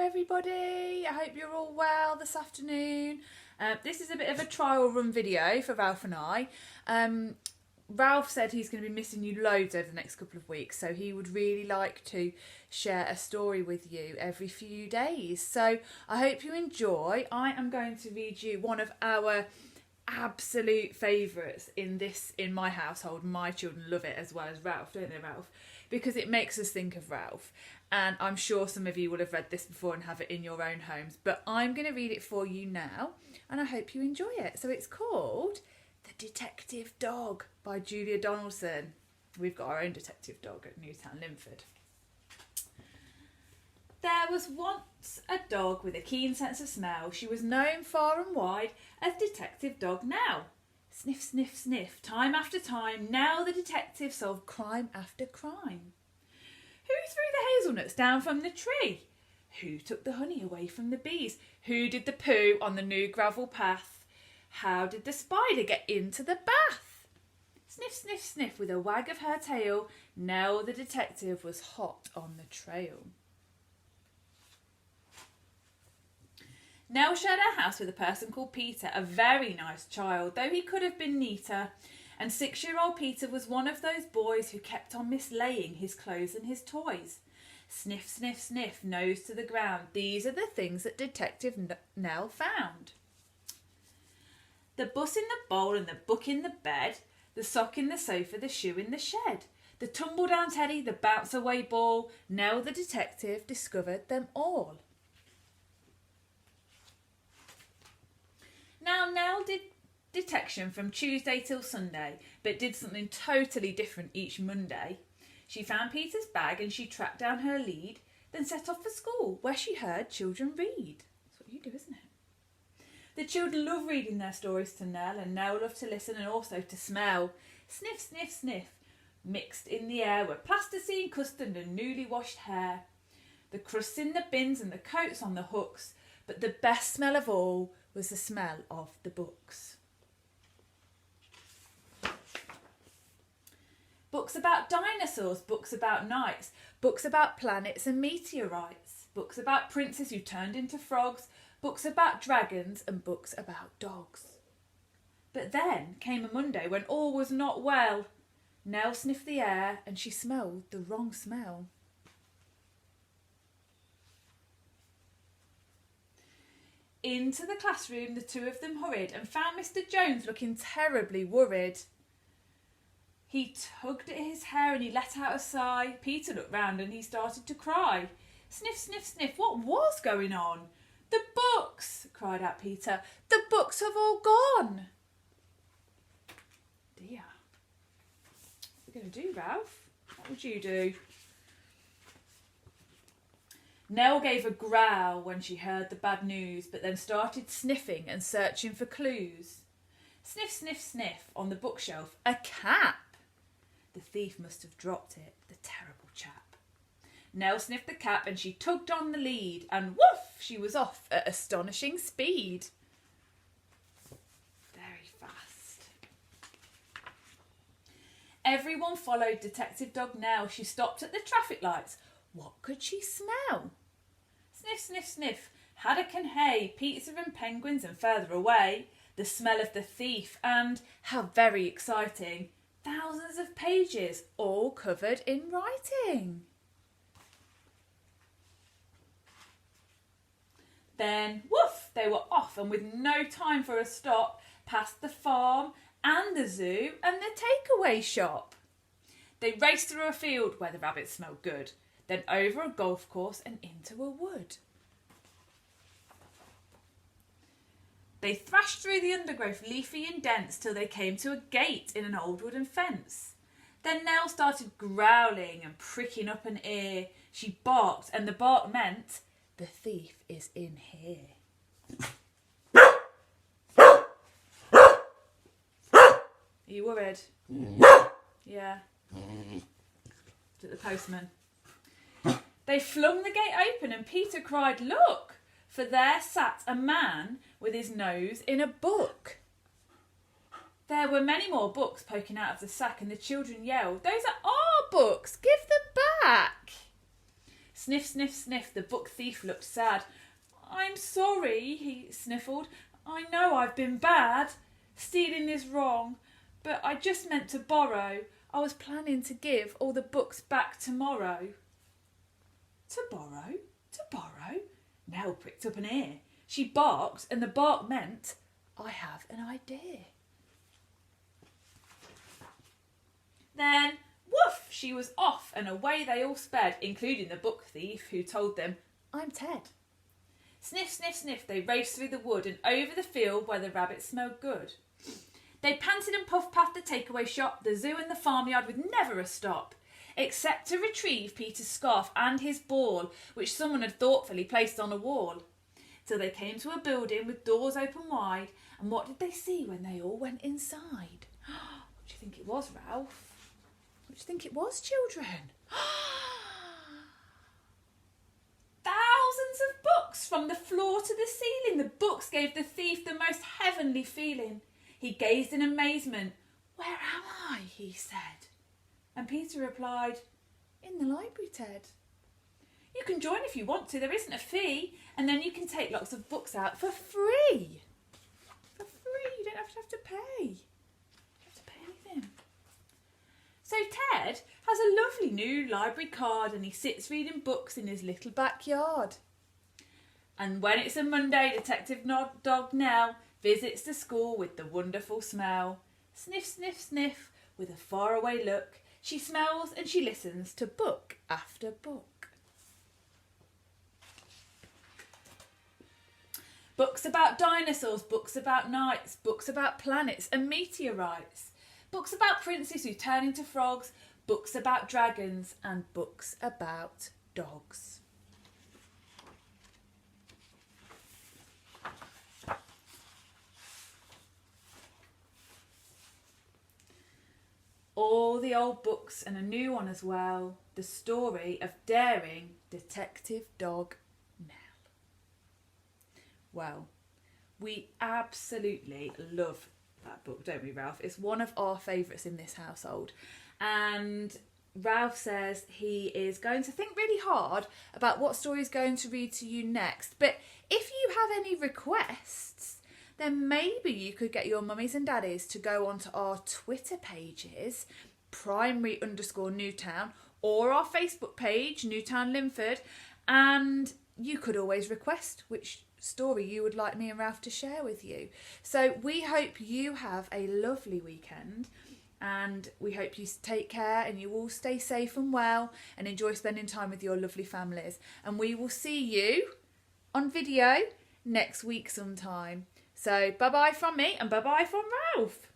everybody. I hope you're all well this afternoon. This is a bit of a trial run video for Ralph and I. Ralph said he's going to be missing you loads over the next couple of weeks, so he would really like to share a story with you every few days. So I hope you enjoy. I am going to read you one of our absolute favourites in my household. My children love it as well as Ralph, don't they, Ralph? Because it makes us think of Ralph. And I'm sure some of you will have read this before and have it in your own homes. But I'm going to read it for you now, and I hope you enjoy it. So it's called The Detective Dog by Julia Donaldson. We've got our own detective dog at Newtown Linford. There was once a dog with a keen sense of smell. She was known far and wide as Detective Dog Nell. Sniff, sniff, sniff, time after time, Nell the detective solved crime after crime. Who threw the hazelnuts down from the tree? Who took the honey away from the bees? Who did the poo on the new gravel path? How did the spider get into the bath? Sniff, sniff, sniff, with a wag of her tail, Nell the detective was hot on the trail. Nell shared her house with a person called Peter, a very nice child, though he could have been neater. And 6-year-old Peter was one of those boys who kept on mislaying his clothes and his toys. Sniff, sniff, sniff, nose to the ground. These are the things that Detective Nell found. The bus in the bowl and the book in the bed, the sock in the sofa, the shoe in the shed, the tumble-down teddy, the bounce-away ball. Nell the detective discovered them all. Now, Nell did detection from Tuesday till Sunday, but did something totally different each Monday. She found Peter's bag and she tracked down her lead, then set off for school, where she heard children read. That's what you do, isn't it? The children love reading their stories to Nell, and Nell loved to listen and also to smell. Sniff, sniff, sniff. Mixed in the air were plasticine, custard and newly washed hair. The crusts in the bins and the coats on the hooks, but the best smell of all was the smell of the books. Books about dinosaurs, books about knights, books about planets and meteorites, books about princes who turned into frogs, books about dragons and books about dogs. But then came a Monday when all was not well. Nell sniffed the air and she smelled the wrong smell. Into the classroom the two of them hurried and found Mr. Jones looking terribly worried. He tugged at his hair and he let out a sigh. Peter looked round and he started to cry. Sniff, sniff, sniff, what was going on? The books, cried out Peter. The books have all gone. Dear. What are we going to do, Ralph? What would you do? Nell gave a growl when she heard the bad news, but then started sniffing and searching for clues. Sniff, sniff, sniff, on the bookshelf, a cap. The thief must have dropped it, the terrible chap. Nell sniffed the cap and she tugged on the lead, and woof, she was off at astonishing speed. Very fast. Everyone followed Detective Dog Nell. She stopped at the traffic lights. What could she smell? Sniff, sniff, sniff, haddock and hay, pizza and penguins, and further away, the smell of the thief, and, how very exciting, thousands of pages, all covered in writing. Then, woof, they were off, and with no time for a stop, past the farm and the zoo and the takeaway shop. They raced through a field where the rabbits smelled good, then over a golf course and into a wood. They thrashed through the undergrowth, leafy and dense, till they came to a gate in an old wooden fence. Then Nell started growling and pricking up an ear. She barked, and the bark meant, the thief is in here. Are you worried? Yeah. Is it the postman? They flung the gate open and Peter cried, look, for there sat a man with his nose in a book. There were many more books poking out of the sack, and the children yelled, those are our books, give them back. Sniff, sniff, sniff, the book thief looked sad. I'm sorry, he sniffled. I know I've been bad. Stealing is wrong, but I just meant to borrow. I was planning to give all the books back tomorrow. To borrow? To borrow? Nell pricked up an ear. She barked, and the bark meant, I have an idea. Then, woof, she was off, and away they all sped, including the book thief, who told them, I'm Ted. Sniff, sniff, sniff, they raced through the wood and over the field where the rabbits smelled good. They panted and puffed past the takeaway shop, the zoo and the farmyard with never a stop, except to retrieve Peter's scarf and his ball, which someone had thoughtfully placed on a wall. Till they came to a building with doors open wide, and what did they see when they all went inside? What do you think it was, Ralph? What do you think it was, children? Thousands of books from the floor to the ceiling. The books gave the thief the most heavenly feeling. He gazed in amazement. Where am I? He said. And Peter replied, in the library, Ted. You can join if you want to. There isn't a fee. And then you can take lots of books out for free. For free. You don't have to pay. You don't have to pay anything. So Ted has a lovely new library card and he sits reading books in his little backyard. And when it's a Monday, Detective Dog Nell visits the school with the wonderful smell. Sniff, sniff, sniff, with a faraway look. She smells and she listens to book after book. Books about dinosaurs, books about knights, books about planets and meteorites. Books about princes who turn into frogs, books about dragons and books about dogs. All the old books and a new one as well. The story of daring Detective Dog Nell. Well, we absolutely love that book, don't we, Ralph? It's one of our favourites in this household. And Ralph says he is going to think really hard about what story he's going to read to you next. But if you have any requests, then maybe you could get your mummies and daddies to go onto our Twitter pages, primary_Newtown, or our Facebook page, Newtown Linford, and you could always request which story you would like me and Ralph to share with you. So we hope you have a lovely weekend, and we hope you take care and you all stay safe and well and enjoy spending time with your lovely families. And we will see you on video next week sometime. So bye-bye from me and bye-bye from Ralph.